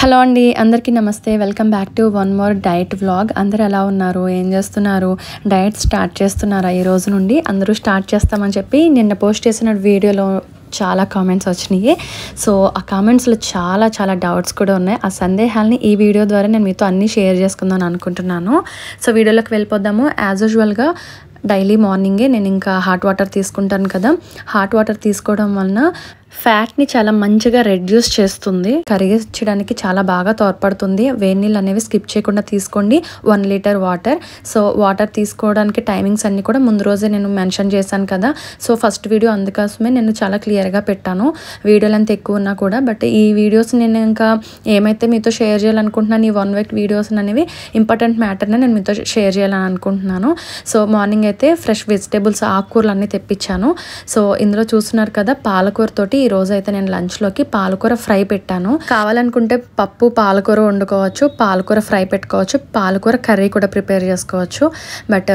Hello అండి, అందరికీ నమస్తే. Welcome back to one more diet vlog. అందరు ఎలా ఉన్నారు, ఏం చేస్తున్నారు? డైట్ స్టార్ట్ చేస్తున్నారా? ఈ రోజు నుండి అందరూ స్టార్ట్ చేస్తామని చెప్పి నిన్న పోస్ట్ చేసిన వీడియోలో చాలా కామెంట్స్ వచ్చినాయి. సో ఆ కామెంట్స్లో చాలా డౌట్స్ కూడా ఉన్నాయి. ఆ సందేహాలని ఈ వీడియో ద్వారా నేను మీతో అన్నీ షేర్ చేసుకుందాం అనుకుంటున్నాను. సో వీడియోలోకి వెళ్ళిపోదాము. యాజ్ యూజువల్గా డైలీ మార్నింగే నేను ఇంకా హాట్ వాటర్ తీసుకుంటాను కదా. హాట్ వాటర్ తీసుకోవడం వలన ఫ్యాట్ని చాలా మంచిగా రెడ్యూస్ చేస్తుంది, కరిగించడానికి చాలా బాగా తోడ్పడుతుంది. వేడి నీళ్ళు అనేవి స్కిప్ చేయకుండా తీసుకోండి. 1 లీటర్ వాటర్. సో వాటర్ తీసుకోవడానికి టైమింగ్స్ అన్నీ కూడా ముందు రోజే నేను మెన్షన్ చేశాను కదా. సో ఫస్ట్ వీడియో అందుకోసమే నేను చాలా క్లియర్గా పెట్టాను. వీడియోలు అంత ఎక్కువ ఉన్నా కూడా, బట్ ఈ వీడియోస్ నేను ఇంకా ఏమైతే మీతో షేర్ చేయాలనుకుంటున్నాను, ఈ 1 వీక్ వీడియోస్ అనేవి ఇంపార్టెంట్ మ్యాటర్ని నేను మీతో షేర్ చేయాలని అనుకుంటున్నాను. సో మార్నింగ్ అయితే ఫ్రెష్ వెజిటేబుల్స్, ఆకుకూరలు అన్నీ తెప్పించాను. సో ఇందులో చూస్తున్నారు కదా, పాలకూరతోటి ఈ రోజు అయితే నేను లంచ్లోకి పాలకూర ఫ్రై పెట్టాను. కావాలనుకుంటే పప్పు పాలకూర వండుకోవచ్చు, పాలకూర ఫ్రై పెట్టుకోవచ్చు, పాలకూర కర్రీ కూడా ప్రిపేర్ చేసుకోవచ్చు. బట్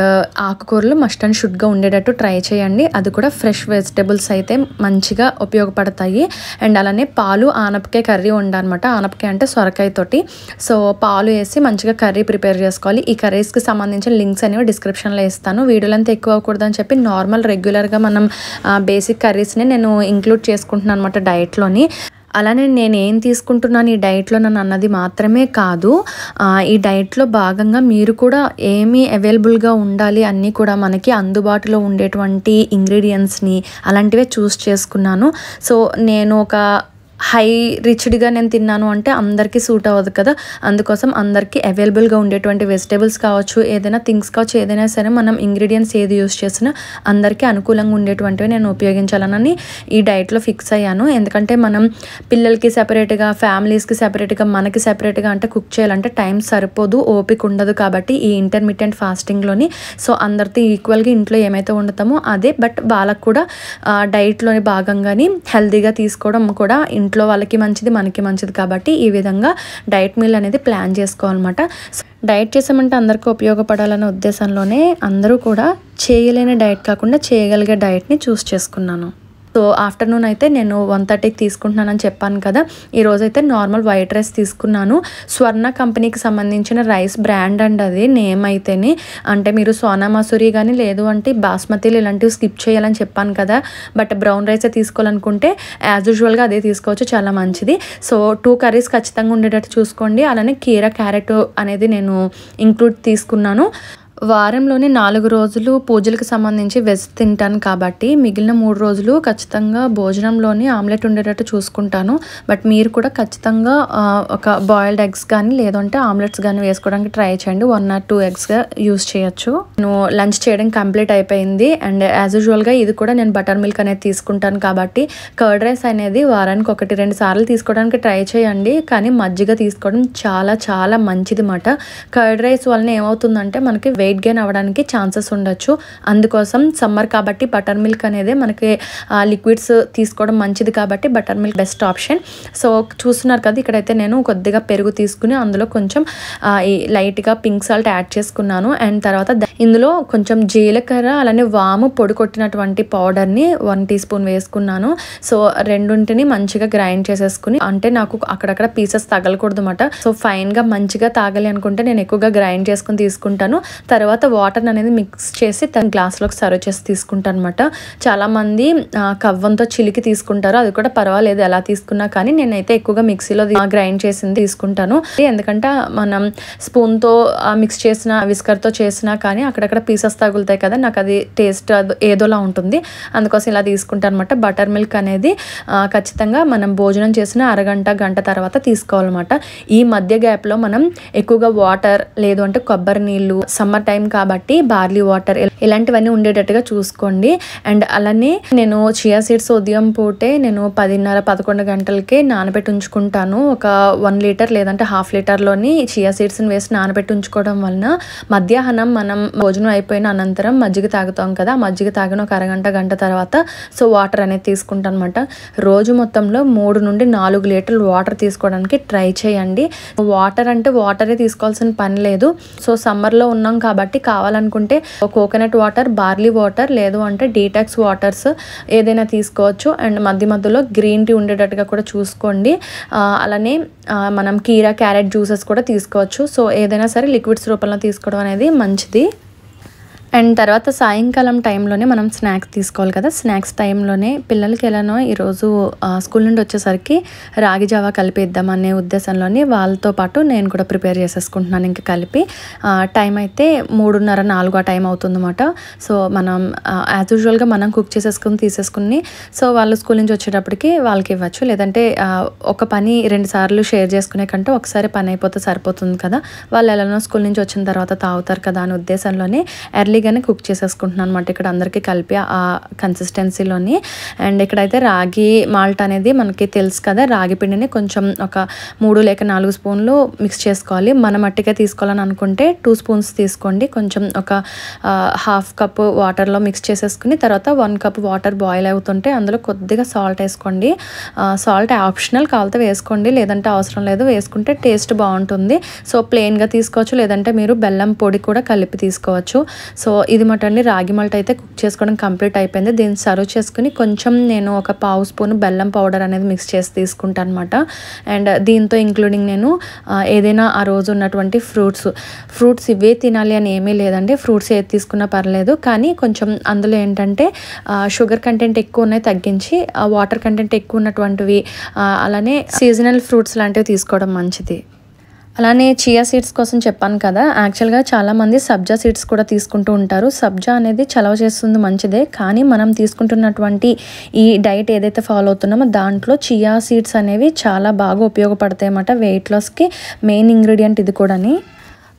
ఆకుకూరలు మస్ట్ అండ్ షుడ్గా ఉండేటట్టు ట్రై చేయండి. అది కూడా ఫ్రెష్ వెజిటేబుల్స్ అయితే మంచిగా ఉపయోగపడతాయి. అండ్ అలానే పాలు ఆనపకాయ కర్రీ వండాలన్నమాట. ఆనపకాయ అంటే సొరకాయ తోటి. సో పాలు వేసి మంచిగా కర్రీ ప్రిపేర్ చేసుకోవాలి. ఈ కర్రీస్కి సంబంధించిన లింక్స్ అనేవి డిస్క్రిప్షన్లో ఇస్తాను. వీడియోలు అంతా ఎక్కువ అవ్వకూడదని చెప్పి నార్మల్ రెగ్యులర్గా మనం బేసిక్ కర్రీస్ని నేను ఇంక్లూడ్ చేసుకుంటున్నాను అనమాట డైట్లోని. అలానే నేను ఏం తీసుకుంటున్నాను ఈ డైట్లో నన్ను అన్నది మాత్రమే కాదు, ఈ డైట్లో భాగంగా మీరు కూడా ఏమి అవైలబుల్గా ఉండాలి అన్నీ కూడా మనకి అందుబాటులో ఉండేటువంటి ఇంగ్రీడియంట్స్ని అలాంటివే చూస్ చేసుకున్నాను. సో నేను ఒక హై రిచ్డ్గా నేను తిన్నాను అంటే అందరికీ సూట్ అవ్వదు కదా. అందుకోసం అందరికీ అవైలబుల్గా ఉండేటువంటి వెజిటేబుల్స్ కావచ్చు, ఏదైనా థింగ్స్ కావచ్చు, ఏదైనా సరే మనం ఇంగ్రీడియంట్స్ ఏది యూస్ చేసినా అందరికీ అనుకూలంగా ఉండేటువంటివి నేను ఉపయోగించాలని ఈ డైట్లో ఫిక్స్ అయ్యాను. ఎందుకంటే మనం పిల్లలకి సెపరేట్గా, ఫ్యామిలీస్కి సెపరేట్గా, మనకి సెపరేట్గా అంటే కుక్ చేయాలంటే టైం సరిపోదు, ఓపిక ఉండదు. కాబట్టి ఈ ఇంటర్మీడియట్ ఫాస్టింగ్లోని సో అందరితో ఈక్వల్గా ఇంట్లో ఏమైతే వండుతామో అదే, బట్ వాళ్ళకు కూడా డైట్లోని భాగంగాని హెల్తీగా తీసుకోవడం కూడా ఇంట్లో వాళ్ళకి మంచిది, మనకి మంచిది. కాబట్టి ఈ విధంగా డైట్ మీల్ అనేది ప్లాన్ చేసుకోవాలన్నమాట. డైట్ చేసామంటే అందరికీ ఉపయోగపడాలనే ఉద్దేశంలోనే అందరూ కూడా చేయలేని డైట్ కాకుండా చేయగలిగే డైట్ని చూస్ చేసుకున్నాను. సో ఆఫ్టర్నూన్ అయితే నేను 1:30కి తీసుకుంటున్నానని చెప్పాను కదా. ఈరోజైతే నార్మల్ వైట్ రైస్ తీసుకున్నాను. స్వర్ణ కంపెనీకి సంబంధించిన రైస్ బ్రాండ్ అండి అది, నేమ్ అయితేనే. అంటే మీరు సోనా మసూరి కానీ లేదు అంటే బాస్మతిలు ఇలాంటివి స్కిప్ చేయాలని చెప్పాను కదా. బట్ బ్రౌన్ రైసే తీసుకోవాలనుకుంటే యాజ్ యూజువల్గా అదే తీసుకోవచ్చు, చాలా మంచిది. సో 2 కర్రీస్ ఖచ్చితంగా ఉండేటట్టు చూసుకోండి. అలానే కీరా, క్యారెట్ అనేది నేను ఇంక్లూడ్ తీసుకున్నాను. వారంలోని 4 రోజులు పూజలకు సంబంధించి వెజ్ తింటాను కాబట్టి మిగిలిన 3 రోజులు ఖచ్చితంగా భోజనంలోని ఆమ్లెట్ ఉండేటట్టు చూసుకుంటాను. బట్ మీరు కూడా ఖచ్చితంగా ఒక బాయిల్డ్ ఎగ్స్ కానీ లేదంటే ఆమ్లెట్స్ కానీ వేసుకోవడానికి ట్రై చేయండి. 1 or 2 ఎగ్స్గా యూస్ చేయొచ్చు. నేను లంచ్ చేయడం కంప్లీట్ అయిపోయింది. అండ్ యాజ్ యూజువల్గా ఇది కూడా నేను బటర్ మిల్క్ అనేది తీసుకుంటాను కాబట్టి కర్డ్ రైస్ అనేది వారానికి 1-2 సార్లు తీసుకోవడానికి ట్రై చేయండి. కానీ మజ్జిగ తీసుకోవడం చాలా మంచిది మాట. కర్డ్ రైస్ వలన ఏమవుతుందంటే మనకి వెయిట్ గెయిన్ అవ్వడానికి ఛాన్సెస్ ఉండొచ్చు. అందుకోసం సమ్మర్ కాబట్టి బటర్ మిల్క్ అనేది మనకి లిక్విడ్స్ తీసుకోవడం మంచిది కాబట్టి butter milk best option. So చూస్తున్నారు కదా, ఇక్కడైతే నేను కొద్దిగా పెరుగు తీసుకుని అందులో కొంచెం లైట్గా పింక్ సాల్ట్ యాడ్ చేసుకున్నాను. అండ్ తర్వాత ఇందులో కొంచెం జీలకర్ర అలానే వాము పొడి కొట్టినటువంటి పౌడర్ని 1 టీ స్పూన్ వేసుకున్నాను. సో రెండింటిని మంచిగా గ్రైండ్ చేసేసుకుని, అంటే నాకు అక్కడక్కడ పీసెస్ తగలకూడదు అన్నమాట. సో ఫైన్గా మంచిగా తాగాలి అనుకుంటే నేను ఎక్కువగా గ్రైండ్ చేసుకుని తీసుకుంటాను. తర్వాత వాటర్ అనేది మిక్స్ చేసి గ్లాస్లోకి సర్వ్ చేసి తీసుకుంటాను అనమాట. చాలామంది కవ్వంతో చిలికి తీసుకుంటారు, అది కూడా పర్వాలేదు ఎలా తీసుకున్నా. కానీ నేనైతే ఎక్కువగా మిక్సీలో గ్రైండ్ చేసింది తీసుకుంటాను. ఎందుకంటే మనం స్పూన్తో మిక్స్ చేసిన, విస్కర్తో చేసినా కానీ అక్కడక్కడ పీసెస్ తగులుతాయి కదా, నాకు అది టేస్ట్ ఏదోలా ఉంటుంది. అందుకోసం ఇలా తీసుకుంటాను అనమాట. బటర్ మిల్క్ అనేది ఖచ్చితంగా మనం భోజనం చేసిన అరగంట, గంట తర్వాత తీసుకోవాలన్నమాట. ఈ మధ్య గ్యాప్లో మనం ఎక్కువగా వాటర్ లేదు అంటే కొబ్బరి నీళ్ళు, సమ్మర్ టైం కాబట్టి బార్లీ వాటర్ ఇలాంటివన్నీ ఉండేటట్టుగా చూసుకోండి. అండ్ అలానే నేను చియా సీడ్స్ ఉదయం పూటే నేను 10:30-11 గంటలకే నానబెట్టి ఉంచుకుంటాను. ఒక 1 లీటర్ లేదంటే 1/2 లీటర్లోని చియా సీడ్స్ని వేసి నానబెట్టి ఉంచుకోవడం వలన మధ్యాహ్నం మనం భోజనం అయిపోయిన అనంతరం మజ్జిగ తాగుతాం కదా, మజ్జిగ తాగిన ఒక అరగంట, గంట తర్వాత సో వాటర్ అనేది తీసుకుంటాను అనమాట. రోజు మొత్తంలో 3 నుండి 4 లీటర్లు వాటర్ తీసుకోవడానికి ట్రై చేయండి. వాటర్ అంటే వాటరే తీసుకోవాల్సిన పని లేదు. సో సమ్మర్లో ఉన్నాం కాబట్టి కాబట్టి కావాలనుకుంటే కోకోనట్ వాటర్, బార్లీ వాటర్, లేదు అంటే డీటాక్స్ వాటర్స్ ఏదైనా తీసుకోవచ్చు. అండ్ మధ్యలో గ్రీన్ టీ ఉండేటట్టుగా కూడా చూసుకోండి. అలానే మనం కీరా, క్యారెట్ జ్యూసెస్ కూడా తీసుకోవచ్చు. సో ఏదైనా సరే లిక్విడ్స్ రూపంలో తీసుకోవడం అనేది మంచిది. అండ్ తర్వాత సాయంకాలం టైంలోనే మనం స్నాక్స్ తీసుకోవాలి కదా. స్నాక్స్ టైంలోనే పిల్లలకి ఎలానో ఈరోజు స్కూల్ నుండి వచ్చేసరికి రాగి జావా కలిపిద్దాం అనే ఉద్దేశంలోని వాళ్ళతో పాటు నేను కూడా ప్రిపేర్ చేసేసుకుంటున్నాను. ఇంకా కలిపి టైం అయితే 3:30, 4 ఆ టైం అవుతుందన్నమాట. సో మనం యాజ్ యూజువల్గా మనం కుక్ చేసేసుకుని తీసేసుకుని సో వాళ్ళు స్కూల్ నుంచి వచ్చేటప్పటికి వాళ్ళకి ఇవ్వచ్చు. లేదంటే ఒక పని 2 సార్లు షేర్ చేసుకునే కంటే ఒకసారి పని అయిపోతే సరిపోతుంది కదా. వాళ్ళు ఎలానో స్కూల్ నుంచి వచ్చిన తర్వాత తాగుతారు కదా అనే ఉద్దేశంలోనే ఎర్లీగానే కుక్ చేసేసుకుంటున్నాను అనమాట. ఇక్కడ అందరికీ కలిపి ఆ కన్సిస్టెన్సీలోని. అండ్ ఇక్కడైతే రాగి మాల్ట్ అనేది మనకి తెలుసు కదా. రాగి పిండిని కొంచెం ఒక 3 లేక 4 స్పూన్లు మిక్స్ చేసుకోవాలి. మన మట్టిగా తీసుకోవాలని అనుకుంటే 2 స్పూన్స్ తీసుకోండి. కొంచెం ఒక 1/2 కప్ వాటర్లో మిక్స్ చేసేసుకుని తర్వాత 1 కప్ వాటర్ బాయిల్ అవుతుంటే అందులో కొద్దిగా సాల్ట్ వేసుకోండి. సాల్ట్ ఆప్షనల్, కావాలితే వేసుకోండి, లేదంటే అవసరం లేదు. వేసుకుంటే టేస్ట్ బాగుంటుంది. సో ప్లెయిన్గా తీసుకోవచ్చు, లేదంటే మీరు బెల్లం పొడి కూడా కలిపి తీసుకోవచ్చు. సో ఇది మటండి రాగి మాల్ట్ అయితే కుక్ చేసుకోవడం కంప్లీట్ అయిపోయింది. దీన్ని సర్వ్ చేసుకుని కొంచెం నేను ఒక 1/2 స్పూన్ బెల్లం పౌడర్ అనేది మిక్స్ చేసి తీసుకుంటాను అనమాట. అండ్ దీంతో ఇంక్లూడింగ్ నేను ఏదైనా ఆ రోజు ఉన్నటువంటి ఫ్రూట్స్ ఇవే తినాలి అని ఏమీ లేదండి. ఫ్రూట్స్ ఏది తీసుకున్నా పర్లేదు, కానీ కొంచెం అందులో ఏంటంటే షుగర్ కంటెంట్ ఎక్కువ ఉన్నాయి తగ్గించి వాటర్ కంటెంట్ ఎక్కువ ఉన్నటువంటివి, అలానే సీజనల్ ఫ్రూట్స్ లాంటివి తీసుకోవడం మంచిది. అలానే చియా సీడ్స్ కోసం చెప్పాను కదా. యాక్చువల్గా చాలామంది సబ్జా సీడ్స్ కూడా తీసుకుంటూ ఉంటారు. సబ్జా అనేది చలవ చేస్తుంది, మంచిదే. కానీ మనం తీసుకుంటున్నటువంటి ఈ డైట్ ఏదైతే ఫాలో అవుతున్నామో దాంట్లో చియా సీడ్స్ అనేవి చాలా బాగా ఉపయోగపడతాయి అన్నమాట. వెయిట్ లాస్కి మెయిన్ ఇంగ్రీడియంట్ ఇది కూడాని.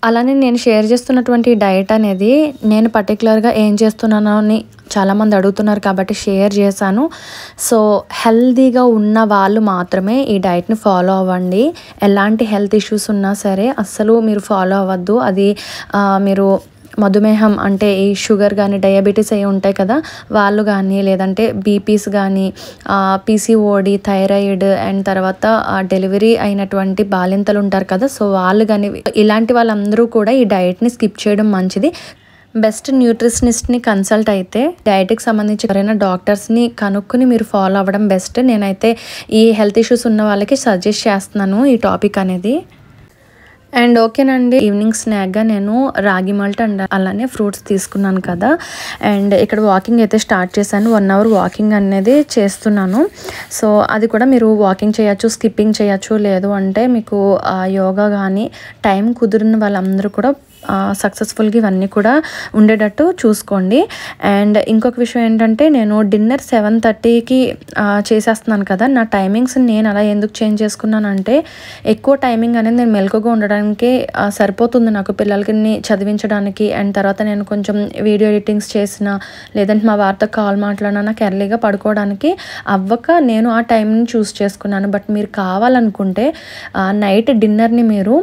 అలానే నేను షేర్ చేస్తున్నటువంటి డైట్ అనేది నేను పర్టికులర్గా ఏం చేస్తున్నానో అని చాలామంది అడుగుతున్నారు కాబట్టి షేర్ చేశాను. సో హెల్తీగా ఉన్న వాళ్ళు మాత్రమే ఈ డైట్ని ఫాలో అవ్వండి. ఎలాంటి హెల్త్ ఇష్యూస్ ఉన్నా సరే అస్సలు మీరు ఫాలో అవ్వద్దు. అది మీరు మధుమేహం అంటే ఈ షుగర్ కానీ డయాబెటీస్ అవి ఉంటాయి కదా, వాళ్ళు కానీ, లేదంటే బీపీస్ కానీ, పీసీఓడి, థైరాయిడ్, అండ్ తర్వాత డెలివరీ అయినటువంటి బాలింతలు ఉంటారు కదా, సో వాళ్ళు కానీ ఇలాంటి వాళ్ళందరూ కూడా ఈ డైట్ని స్కిప్ చేయడం మంచిది. బెస్ట్ న్యూట్రిషనిస్ట్ని కన్సల్ట్ అయితే డైట్కి సంబంధించి ఎవరైనా డాక్టర్స్ని కనుక్కుని మీరు ఫాలో అవ్వడం బెస్ట్. నేనైతే ఈ హెల్త్ ఇష్యూస్ ఉన్న వాళ్ళకి సజెస్ట్ చేస్తున్నాను ఈ టాపిక్ అనేది. అండ్ ఓకేనండి, ఈవినింగ్ స్నాక్గా నేను రాగి మాల్ట్ అండ్ అలానే ఫ్రూట్స్ తీసుకున్నాను కదా. అండ్ ఇక్కడ వాకింగ్ అయితే స్టార్ట్ చేశాను. 1 అవర్ వాకింగ్ అనేది చేస్తున్నాను. సో అది కూడా మీరు వాకింగ్ చేయొచ్చు, స్కిప్పింగ్ చేయొచ్చు, లేదు అంటే మీకు యోగా కానీ టైం కుదిరిన వాళ్ళందరూ కూడా సక్సెస్ఫుల్గా ఇవన్నీ కూడా ఉండేటట్టు చూసుకోండి. అండ్ ఇంకొక విషయం ఏంటంటే నేను డిన్నర్ 7:30కి చేసేస్తున్నాను కదా. నా టైమింగ్స్ నేను అలా ఎందుకు చేంజ్ చేసుకున్నానంటే ఎక్కువ టైమింగ్ అనేది నేను మెలకుగా ఉండడానికి సరిపోతుంది నాకు, పిల్లలకి చదివించడానికి. అండ్ తర్వాత నేను కొంచెం వీడియో ఎడిటింగ్స్ చేసిన, లేదంటే మా వారితో కాల్ మాట్లాడినా నాకు ఎర్లీగా పడుకోవడానికి అవ్వక నేను ఆ టైంని చూస్ చేసుకున్నాను. బట్ మీరు కావాలనుకుంటే నైట్ డిన్నర్ని మీరు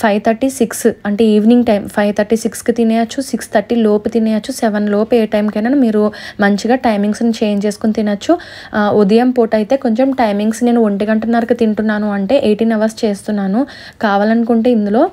5:30, 6 అంటే ఈవినింగ్ టైం 5:30, 6కి తినేయచ్చు, 6:30 లోపు తినేయచ్చు, 7 లోపు ఏ టైంకైనా మీరు మంచిగా టైమింగ్స్ని చేంజ్ చేసుకుని తినచ్చు. ఉదయం పూట అయితే కొంచెం టైమింగ్స్ నేను 1:30కి తింటున్నాను అంటే 18 అవర్స్ చేస్తున్నాను. కావాలనుకుంటే ఇందులో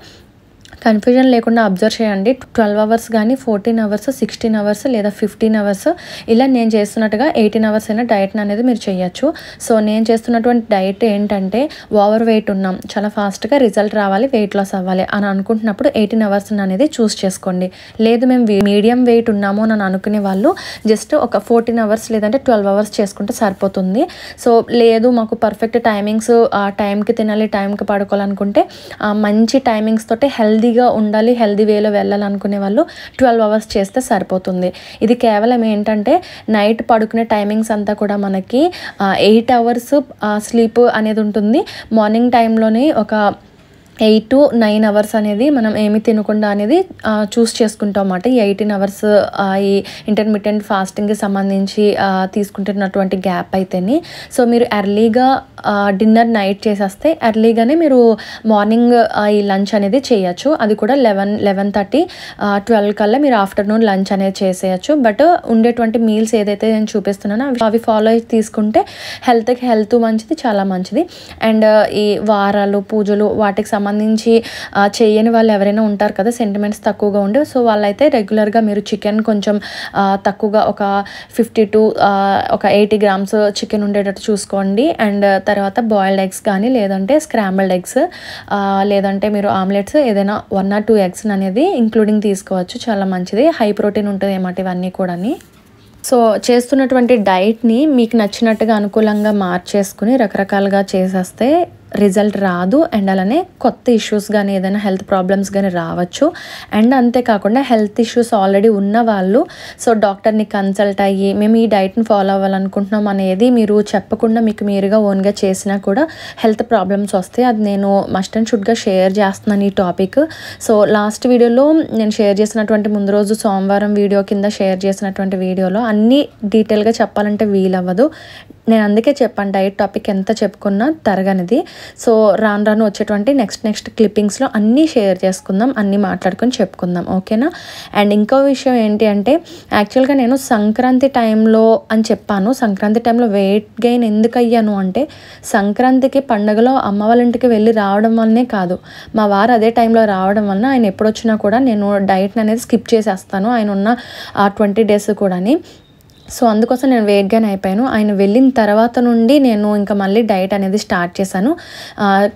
కన్ఫ్యూజన్ లేకుండా అబ్జర్వ్ చేయండి. 12 అవర్స్ కానీ, 14 అవర్స్, 16 అవర్స్ లేదా 15 అవర్స్ ఇలా నేను చేస్తున్నట్టుగా 18 అవర్స్ అయినా డైట్ని అనేది మీరు చేయొచ్చు. సో నేను చేస్తున్నటువంటి డైట్ ఏంటంటే ఓవర్ వెయిట్ ఉన్నాం, చాలా ఫాస్ట్గా రిజల్ట్ రావాలి, వెయిట్ లాస్ అవ్వాలి అని అనుకుంటున్నప్పుడు 18 అవర్స్ అనేది చూస్ చేసుకోండి. లేదు మేము మీడియం వెయిట్ ఉన్నాము అని అనుకునే వాళ్ళు జస్ట్ ఒక 14 అవర్స్ లేదంటే 12 అవర్స్ చేసుకుంటే సరిపోతుంది. సో లేదు మాకు పర్ఫెక్ట్ టైమింగ్స్, టైంకి తినాలి, టైంకి పడుకోవాలనుకుంటే మంచి టైమింగ్స్ తోటి హెల్దీగా ఉండాలి, హెల్దీ వేలో వెళ్ళాలనుకునే వాళ్ళు 12 అవర్స్ చేస్తే సరిపోతుంది. ఇది కేవలం ఏంటంటే నైట్ పడుకునే టైమింగ్స్ అంతా కూడా మనకి 8 అవర్స్ స్లీప్ అనేది ఉంటుంది. మార్నింగ్ టైంలోనే ఒక 8 to 9 అవర్స్ అనేది మనం ఏమి తినకుండా అనేది చూస్ చేసుకుంటాం అన్నమాట. ఈ 18 అవర్స్ ఈ ఇంటర్మీడియట్ ఫాస్టింగ్కి సంబంధించి తీసుకుంటున్నటువంటి గ్యాప్ అయితేని. సో మీరు ఎర్లీగా డిన్నర్ నైట్ చేసేస్తే ఎర్లీగానే మీరు మార్నింగ్ ఈ లంచ్ అనేది చేయొచ్చు. అది కూడా 11:30, 12 కల్లా మీరు ఆఫ్టర్నూన్ లంచ్ అనేది చేసేయచ్చు. బట్ ఉండేటువంటి మీల్స్ ఏదైతే నేను చూపిస్తున్నానో అవి ఫాలో అయ్యి తీసుకుంటే హెల్త్ మంచిది, చాలా మంచిది. అండ్ ఈ వారాలు, పూజలు వాటికి సంబంధించి సంబంధించి చేయని వాళ్ళు ఎవరైనా ఉంటారు కదా, సెంటిమెంట్స్ తక్కువగా ఉండే, సో వాళ్ళైతే రెగ్యులర్గా మీరు చికెన్ కొంచెం తక్కువగా ఒక 50 to ఒక 80 grams చికెన్ ఉండేటట్టు చూసుకోండి. అండ్ తర్వాత బాయిల్డ్ ఎగ్స్ కానీ లేదంటే స్క్రాంబుల్డ్ ఎగ్స్ లేదంటే మీరు ఆమ్లెట్స్ ఏదైనా 1 or 2 eggs అనేది ఇంక్లూడింగ్ తీసుకోవచ్చు. చాలా మంచిది, హై ప్రోటీన్ ఉంటుంది అన్నమాట ఇవన్నీ కూడా. సో చేస్తున్నటువంటి డైట్ని మీకు నచ్చినట్టుగా అనుకూలంగా మార్చేసుకుని రకరకాలుగా చేసేస్తే రిజల్ట్ రాదు. అండ్ అలానే కొత్త ఇష్యూస్ కానీ ఏదైనా హెల్త్ ప్రాబ్లమ్స్ కానీ రావచ్చు. అండ్ అంతేకాకుండా హెల్త్ ఇష్యూస్ ఆల్రెడీ ఉన్న వాళ్ళు సో డాక్టర్ని కన్సల్ట్ అయ్యి మేము ఈ డైట్ని ఫాలో అవ్వాలనుకుంటున్నాం అనేది మీరు చెప్పకుండా మీకు మీరుగా ఓన్గా చేసినా కూడా హెల్త్ ప్రాబ్లమ్స్ వస్తాయి. అది నేను మస్ట్ అండ్ షుడ్గా షేర్ చేస్తున్నాను ఈ టాపిక్. సో లాస్ట్ వీడియోలో నేను షేర్ చేసినటువంటి ముందు రోజు సోమవారం వీడియో కింద షేర్ చేసినటువంటి వీడియోలో అన్నీ డీటెయిల్గా చెప్పాలంటే వీలవ్వదు. నేను అందుకే చెప్పాను డైట్ టాపిక్ ఎంత చెప్పుకున్నా తరగనిది. సో రాను వచ్చేటువంటి నెక్స్ట్ క్లిప్పింగ్స్లో అన్నీ షేర్ చేసుకుందాం, అన్నీ మాట్లాడుకొని చెప్పుకుందాం, ఓకేనా. అండ్ ఇంకో విషయం ఏంటి అంటే యాక్చువల్గా నేను సంక్రాంతి టైంలో అని చెప్పాను. సంక్రాంతి టైంలో వెయిట్ గెయిన్ ఎందుకు అయ్యాను అంటే సంక్రాంతికి పండుగలో అమ్మ వాళ్ళ ఇంటికి వెళ్ళి రావడం వల్లనే కాదు, మా వారు అదే టైంలో రావడం వలన ఆయన ఎప్పుడు వచ్చినా కూడా నేను డైట్ని అనేది స్కిప్ చేసేస్తాను ఆయన ఉన్న 20 days కూడాని. సో అందుకోసం నేను వెయిట్ గెయిన్ అయిపోయాను. ఆయన వెళ్ళిన తర్వాత నుండి నేను ఇంకా మళ్ళీ డైట్ అనేది స్టార్ట్ చేశాను.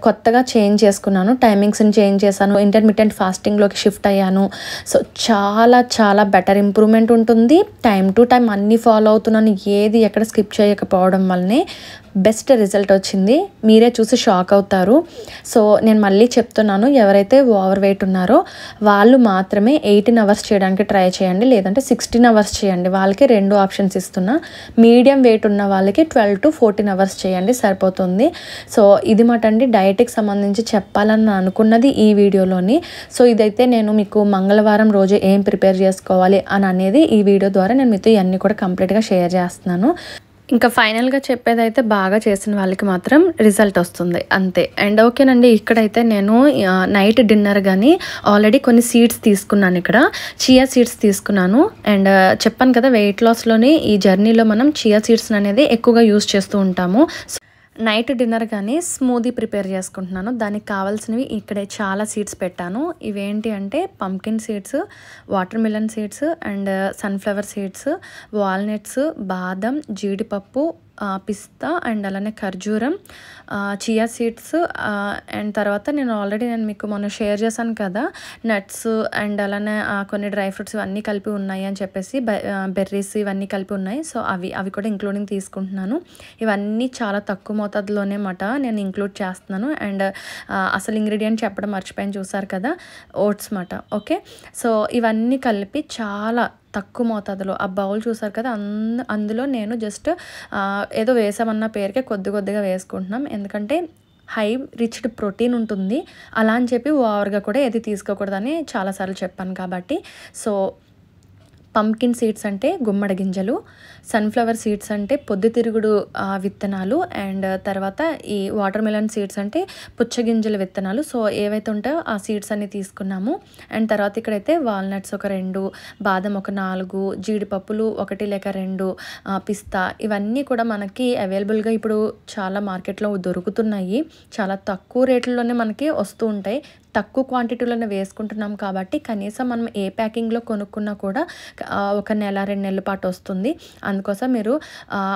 కొత్తగా చేంజ్ చేసుకున్నాను, టైమింగ్స్ని చేంజ్ చేశాను, ఇంటర్మీడియట్ ఫాస్టింగ్లోకి షిఫ్ట్ అయ్యాను. సో చాలా బెటర్ ఇంప్రూవ్మెంట్ ఉంటుంది. టైం టు టైం అన్నీ ఫాలో అవుతున్నాను, ఏది ఎక్కడ స్కిప్ చేయకపోవడం వల్లనే బెస్ట్ రిజల్ట్ వచ్చింది. మీరే చూసి షాక్ అవుతారు. సో నేను మళ్ళీ చెప్తున్నాను, ఎవరైతే ఓవర్ వెయిట్ ఉన్నారో వాళ్ళు మాత్రమే 18 hours చేయడానికి ట్రై చేయండి, లేదంటే 16 hours చేయండి. వాళ్ళకి 2 ఆప్షన్స్ ఇస్తున్నా. మీడియం వెయిట్ ఉన్న వాళ్ళకి 12 to 14 hours చేయండి, సరిపోతుంది. సో ఇది మాట అండి డైట్కి సంబంధించి చెప్పాలని అనుకున్నది ఈ వీడియోలోని. సో ఇదైతే నేను మీకు మంగళవారం రోజు ఏం ప్రిపేర్ చేసుకోవాలి అని అనేది ఈ వీడియో ద్వారా నేను మీతో ఇవన్నీ కూడా కంప్లీట్గా షేర్ చేస్తున్నాను. ఇంకా ఫైనల్గా చెప్పేదైతే బాగా చేసిన వాళ్ళకి మాత్రం రిజల్ట్ వస్తుంది అంతే. అండ్ ఓకేనండి, ఇక్కడైతే నేను నైట్ డిన్నర్ కానీ ఆల్రెడీ కొన్ని సీడ్స్ తీసుకున్నాను. ఇక్కడ చియా సీడ్స్ తీసుకున్నాను. అండ్ చెప్పాను కదా వెయిట్ లాస్లోని ఈ జర్నీలో మనం చియా సీడ్స్ అనేది ఎక్కువగా యూజ్ చేస్తూ ఉంటాము. నైట్ డిన్నర్ కానీ స్మూదీ ప్రిపేర్ చేసుకుంటున్నాను. దానికి కావాల్సినవి ఇక్కడే చాలా సీడ్స్ పెట్టాను. ఇవేంటి అంటే pumpkin seeds, water melon seeds and sunflower seeds, walnuts, బాదం, జీడిపప్పు, పిస్తా అండ్ అలానే ఖర్జూరం, చియా సీడ్స్. అండ్ తర్వాత నేను మీకు మొన్న షేర్ చేశాను కదా నట్స్ అండ్ అలానే కొన్ని డ్రై ఫ్రూట్స్ ఇవన్నీ కలిపి ఉన్నాయి అని చెప్పేసి, బెర్రీస్ ఇవన్నీ కలిపి ఉన్నాయి. సో అవి కూడా ఇంక్లూడింగ్ తీసుకుంటున్నాను. ఇవన్నీ చాలా తక్కువ మోతాదులోనే నేను ఇంక్లూడ్ చేస్తున్నాను. అండ్ అసలు ఇంగ్రీడియంట్ చెప్పడం మర్చిపోయాను, చూసారు కదా, ఓట్స్ ఓకే. సో ఇవన్నీ కలిపి చాలా తక్కువ మోతాదులో ఆ బౌల్ చూసారు కదా, అందులో నేను జస్ట్ ఏదో వేసామన్న పేరుకే కొద్దిగా వేసుకుంటున్నాం. ఎందుకంటే హై రిచ్డ్ ప్రోటీన్ ఉంటుంది, అలా అని చెప్పి ఓవర్గా కూడా ఏది తీసుకోకూడదని చాలాసార్లు చెప్పాను కాబట్టి. సో పంకిన్ సీడ్స్ అంటే గుమ్మడి గింజలు, సన్ఫ్లవర్ సీడ్స్ అంటే పొద్దుతిరుగుడు విత్తనాలు, అండ్ తర్వాత ఈ వాటర్ మిలన్ సీడ్స్ అంటే పుచ్చగింజల విత్తనాలు. సో ఏవైతే ఉంటాయో ఆ సీడ్స్ అన్ని తీసుకున్నాము. అండ్ తర్వాత ఇక్కడైతే వాల్నట్స్ ఒక 2, బాదం ఒక 4, జీడిపప్పులు 1 లేక 2, పిస్తా, ఇవన్నీ కూడా మనకి అవైలబుల్గా ఇప్పుడు చాలా మార్కెట్లో దొరుకుతున్నాయి. చాలా తక్కువ రేట్లలోనే మనకి వస్తూ ఉంటాయి. తక్కువ క్వాంటిటీలోనే వేసుకుంటున్నాం కాబట్టి కనీసం మనం ఏ ప్యాకింగ్లో కొనుక్కున్నా కూడా 1 నెల 2 నెలల పాటు వస్తుంది. అందుకోసం మీరు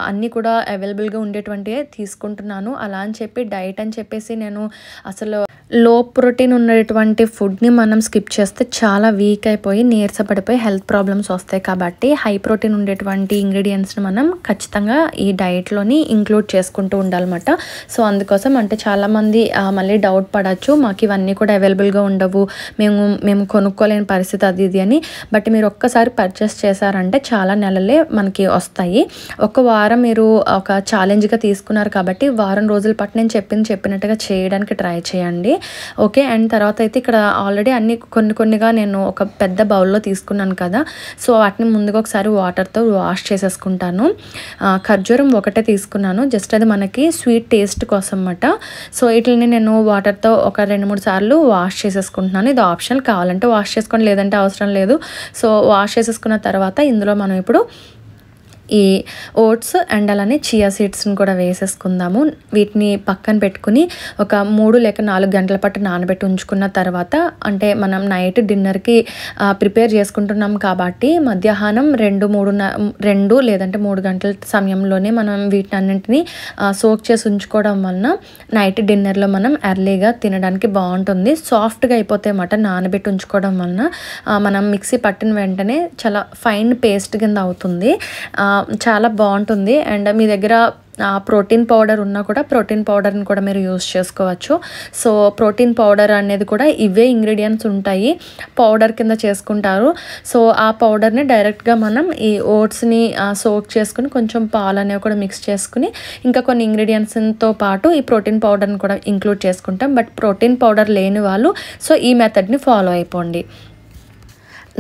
అన్నీ కూడా అవైలబుల్గా ఉండేటువంటివే తీసుకుంటున్నాను. అలా అని చెప్పి డైట్ అని చెప్పేసి నేను అసలు లో ప్రోటీన్ ఉన్నటువంటి ఫుడ్ని మనం స్కిప్ చేస్తే చాలా వీక్ అయిపోయి నీరసపడిపోయి హెల్త్ ప్రాబ్లమ్స్ వస్తాయి. కాబట్టి హై ప్రోటీన్ ఉండేటువంటి ఇంగ్రీడియంట్స్ని మనం ఖచ్చితంగా ఈ డైట్లోని ఇంక్లూడ్ చేసుకుంటూ ఉండాలన్నమాట. సో అందుకోసం అంటే చాలామంది మళ్ళీ డౌట్ పడవచ్చు, మాకు ఇవన్నీ కూడా అవైలబుల్గా ఉండవు, మేము కొనుక్కోలేని పరిస్థితి అది ఇది అని. బట్ మీరు ఒక్కసారి పర్చేస్ చేశారంటే చాలా నెలలే మనకి వస్తాయి. ఒక వారం మీరు ఒక ఛాలెంజ్గా తీసుకున్నారు కాబట్టి వారం రోజుల పాటు నేను చెప్పినట్టుగా చేయడానికి ట్రై చేయండి, ఓకే. అండ్ తర్వాత అయితే ఇక్కడ ఆల్రెడీ అన్ని కొన్నిగా నేను ఒక పెద్ద బౌల్లో తీసుకున్నాను కదా, సో వాటిని ముందుగా ఒకసారి వాటర్తో వాష్ చేసేసుకుంటాను. ఖర్జూరం ఒకటే తీసుకున్నాను, జస్ట్ అది మనకి స్వీట్ టేస్ట్ కోసం అన్నమాట. సో వీటిని నేను వాటర్తో ఒక 2-3 సార్లు వాష్ చేసేసుకుంటున్నాను. ఇది ఆప్షనల్, కావాలంటే వాష్ చేసుకోండి, లేదంటే అవసరం లేదు. సో వాష్ చేసేసుకున్న తర్వాత ఇందులో మనం ఇప్పుడు ఈ ఓట్స్ అండ్ అలానే చియా సీడ్స్ని కూడా వేసేసుకుందాము. వీటిని పక్కన పెట్టుకుని ఒక 3 లేక 4 గంటల పాటు నానబెట్టి ఉంచుకున్న తర్వాత, అంటే మనం నైట్ డిన్నర్కి ప్రిపేర్ చేసుకుంటున్నాం కాబట్టి మధ్యాహ్నం 2 లేదంటే 3 గంటల సమయంలోనే మనం వీటన్నింటినీ సోక్ చేసి ఉంచుకోవడం వలన నైట్ డిన్నర్లో మనం ఎర్లీగా తినడానికి బాగుంటుంది. సాఫ్ట్గా అయిపోతే అన్నమాట నానబెట్టి ఉంచుకోవడం వలన. మనం మిక్సీ పట్టిన వెంటనే చాలా ఫైన్ పేస్ట్ కింద అవుతుంది. చాలా బాగుంటుంది. అండ్ మీ దగ్గర ప్రోటీన్ పౌడర్ ఉన్నా కూడా ప్రోటీన్ పౌడర్ని కూడా మీరు యూస్ చేసుకోవచ్చు. సో ప్రోటీన్ పౌడర్ అనేది కూడా ఇవే ఇంగ్రీడియంట్స్ ఉంటాయి, పౌడర్ కింద చేసుకుంటారు. సో ఆ పౌడర్ని డైరెక్ట్గా మనం ఈ ఓట్స్ని సోక్ చేసుకుని కొంచెం పాలు అనేవి కూడా మిక్స్ చేసుకుని ఇంకా కొన్ని ఇంగ్రీడియంట్స్తో పాటు ఈ ప్రోటీన్ పౌడర్ని కూడా ఇంక్లూడ్ చేసుకుంటాం. బట్ ప్రోటీన్ పౌడర్ లేని వాళ్ళు సో ఈ మెథడ్ని ఫాలో అయిపోండి.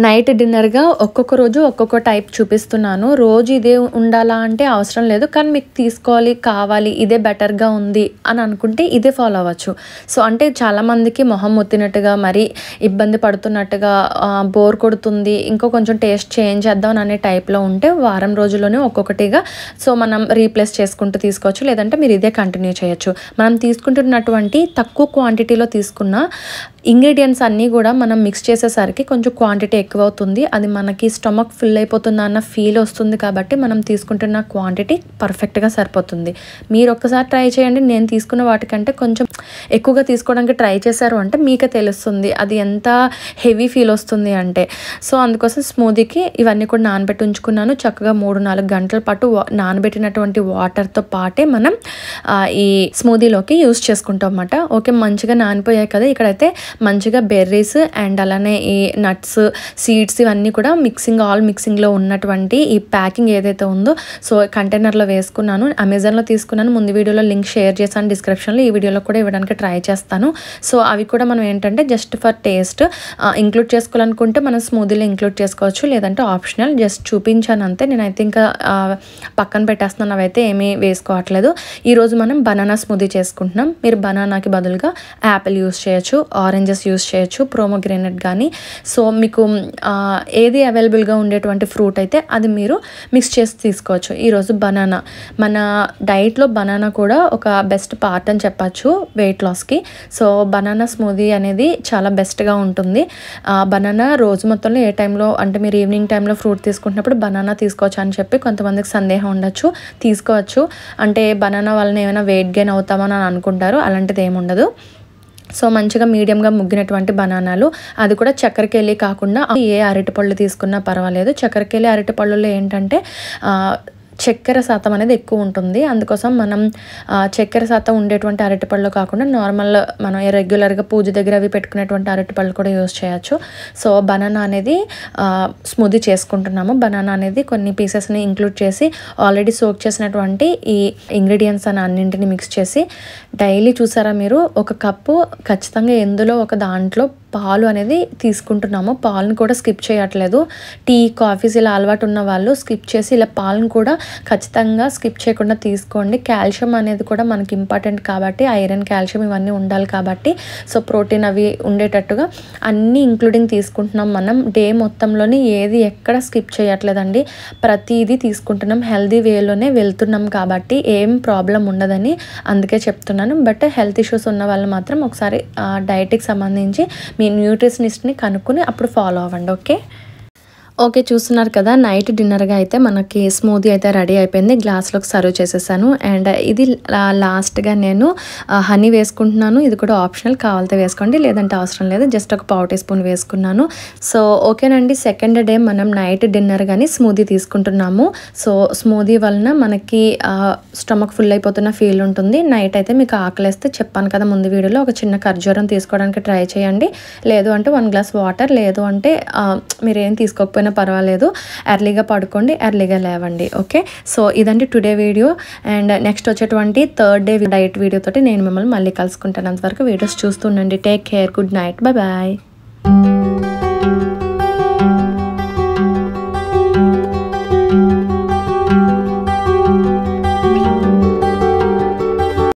నైట్ డిన్నర్గా ఒక్కొక్క రోజు ఒక్కొక్క టైప్ చూపిస్తున్నాను. రోజు ఇదే ఉండాలా అంటే అవసరం లేదు, కానీ మీకు తీసుకోవాలి కావాలి ఇదే బెటర్గా ఉంది అని అనుకుంటే ఇదే ఫాలో అవ్వచ్చు. సో అంటే చాలామందికి మొహం మొత్తినట్టుగా మరి ఇబ్బంది పడుతున్నట్టుగా బోర్ కొడుతుంది, ఇంకో కొంచెం టేస్ట్ చేంజ్ చేద్దాం అనే టైప్లో ఉంటే వారం రోజుల్లోనే ఒక్కొక్కటిగా సో మనం రీప్లేస్ చేసుకుంటూ తీసుకోవచ్చు. లేదంటే మీరు ఇదే కంటిన్యూ చేయొచ్చు. మనం తీసుకుంటున్నటువంటి తక్కువ క్వాంటిటీలో తీసుకున్న ఇంగ్రీడియంట్స్ అన్నీ కూడా మనం మిక్స్ చేసేసరికి కొంచెం క్వాంటిటీ ఎక్కువ అవుతుంది. అది మనకి స్టమక్ ఫుల్ అయిపోతుంది అన్న ఫీల్ వస్తుంది. కాబట్టి మనం తీసుకుంటున్న క్వాంటిటీ పర్ఫెక్ట్గా సరిపోతుంది. మీరు ఒక్కసారి ట్రై చేయండి. నేను తీసుకున్న వాటికంటే కొంచెం ఎక్కువగా తీసుకోవడానికి ట్రై చేశారు అంటే మీకే తెలుస్తుంది అది ఎంత హెవీ ఫీల్ వస్తుంది అంటే. సో అందుకోసం స్మూదీకి ఇవన్నీ కూడా నానబెట్టి ఉంచుకున్నాను. చక్కగా 3-4 గంటల పాటు నానబెట్టినటువంటి వాటర్తో పాటే మనం ఈ స్మూదీలోకి యూస్ చేసుకుంటాం అన్నమాట. ఓకే, మంచిగా నానిపోయాయి కదా. ఇక్కడైతే మంచిగా బెర్రీస్ అండ్ అలానే ఈ నట్స్, సీడ్స్ ఇవన్నీ కూడా మిక్సింగ్లో ఉన్నటువంటి ఈ ప్యాకింగ్ ఏదైతే ఉందో సో కంటైనర్లో వేసుకున్నాను. అమెజాన్లో తీసుకున్నాను. ముందు వీడియోలో లింక్ షేర్ చేశాను డిస్క్రిప్షన్లో, ఈ వీడియోలో కూడా ఇవ్వడానికి ట్రై చేస్తాను. సో అవి కూడా మనం ఏంటంటే జస్ట్ ఫర్ టేస్ట్ ఇంక్లూడ్ చేసుకోవాలనుకుంటే మనం స్మూదీలో ఇంక్లూడ్ చేసుకోవచ్చు, లేదంటే ఆప్షనల్. జస్ట్ చూపించాను అంతే. నేనైతే ఇంకా పక్కన పెట్టేస్తున్నాను, అవైతే ఏమీ వేసుకోవట్లేదు. ఈరోజు మనం బనానా స్మూదీ చేసుకుంటున్నాం. మీరు బనానాకి బదులుగా యాపిల్ యూస్ చేయొచ్చు, ఆరెంజెస్ యూస్ చేయొచ్చు, ప్రోమోగ్రెనేట్ కానీ. సో మీకు ఏది అవైలబుల్గా ఉండేటువంటి ఫ్రూట్ అయితే అది మీరు మిక్స్ చేసి తీసుకోవచ్చు. ఈరోజు బనానా, మన డైట్లో బనానా కూడా ఒక బెస్ట్ పార్ట్ అని చెప్పచ్చు వెయిట్ లాస్కి. సో బనానా స్మూదీ అనేది చాలా బెస్ట్గా ఉంటుంది. బనానా రోజు మొత్తంలో ఏ టైంలో అంటే మీరు ఈవినింగ్ టైంలో ఫ్రూట్ తీసుకుంటున్నప్పుడు బనానా తీసుకోవచ్చు అని చెప్పి కొంతమందికి సందేహం ఉండొచ్చు. తీసుకోవచ్చు అంటే బనానా వలన ఏమైనా వెయిట్ గెయిన్ అవుతామని అనుకుంటారు, అలాంటిది ఏముండదు. సో మంచిగా మీడియంగా ముగ్గినటువంటి బనానాలు, అది కూడా చక్కెరకేళి కాకుండా ఏ అరటిపళ్ళు తీసుకున్నా పర్వాలేదు. చక్కెరకేళి అరటిపళ్ళలో ఏంటంటే చక్కెర శాతం అనేది ఎక్కువ ఉంటుంది. అందుకోసం మనం చక్కెర శాతం ఉండేటువంటి అరటిపళ్ళు కాకుండా నార్మల్ మనం రెగ్యులర్గా పూజ దగ్గర అవి పెట్టుకునేటువంటి అరటిపళ్ళు కూడా యూస్ చేయొచ్చు. సో బనానా అనేది స్మూదీ చేసుకుంటున్నాము. బనానా అనేది కొన్ని పీసెస్ని ఇంక్లూడ్ చేసి ఆల్రెడీ సోక్ చేసినటువంటి ఈ ఇంగ్రీడియంట్స్ అని అన్నింటిని మిక్స్ చేసి డైలీ చూసారా మీరు ఒక కప్పు ఖచ్చితంగా ఎందులో ఒక దాంట్లో పాలు అనేది తీసుకుంటున్నాము. పాలను కూడా స్కిప్ చేయట్లేదు. టీ, కాఫీస్ ఇలా అలవాటు ఉన్న వాళ్ళు స్కిప్ చేసి ఇలా పాలను కూడా ఖచ్చితంగా స్కిప్ చేయకుండా తీసుకోండి. కాల్షియం అనేది కూడా మనకి ఇంపార్టెంట్ కాబట్టి, ఐరన్, కాల్షియం ఇవన్నీ ఉండాలి కాబట్టి సో ప్రోటీన్ అవి ఉండేటట్టుగా అన్నీ ఇంక్లూడింగ్ తీసుకుంటున్నాం. మనం డే మొత్తంలోని ఏది ఎక్కడ స్కిప్ చేయట్లేదండి, ప్రతిదీ తీసుకుంటున్నాం. హెల్దీ వేలోనే వెళ్తున్నాం కాబట్టి ఏం ప్రాబ్లం ఉండదని అందుకే చెప్తున్నాను. బట్ హెల్త్ ఇష్యూస్ ఉన్న వాళ్ళు మాత్రం ఒకసారి డైట్కి సంబంధించి మీ న్యూట్రిషనిస్ట్ని కనుక్కొని అప్పుడు ఫాలో అవ్వండి. ఓకే, చూస్తున్నారు కదా, నైట్ డిన్నర్గా అయితే మనకి స్మూదీ అయితే రెడీ అయిపోయింది. గ్లాస్లోకి సర్వ్ చేసేసాను. అండ్ ఇది లాస్ట్గా నేను హనీ వేసుకుంటున్నాను. ఇది కూడా ఆప్షనల్, కావాలితే వేసుకోండి, లేదంటే అవసరం లేదు. జస్ట్ ఒక 1/2 టీ స్పూన్ వేసుకున్నాను. సో ఓకేనండి, సెకండ్ డే మనం నైట్ డిన్నర్ కానీ స్మూదీ తీసుకుంటున్నాము. సో స్మూదీ వలన మనకి స్టమక్ ఫుల్ అయిపోతున్న ఫీల్ ఉంటుంది. నైట్ అయితే మీకు ఆకలేస్తే చెప్పాను కదా ముందు వీడియోలో, ఒక చిన్న ఖర్జూరం తీసుకోవడానికి ట్రై చేయండి. లేదు అంటే 1 గ్లాస్ వాటర్, లేదు అంటే మీరేం తీసుకోకపోయినా పర్వాలేదు. ఎర్లీగా పడుకోండి, ఎర్లీగా లేవండి. ఓకే, సో ఇదండి టుడే వీడియో. అండ్ నెక్స్ట్ వచ్చేటువంటి 3rd డే డైట్ వీడియో తోటి నేను మిమ్మల్ని మళ్ళీ కలుసుకుంటాను. అంతవరకు వీడియోస్ చూస్తుండండి. Take care, good night, bye.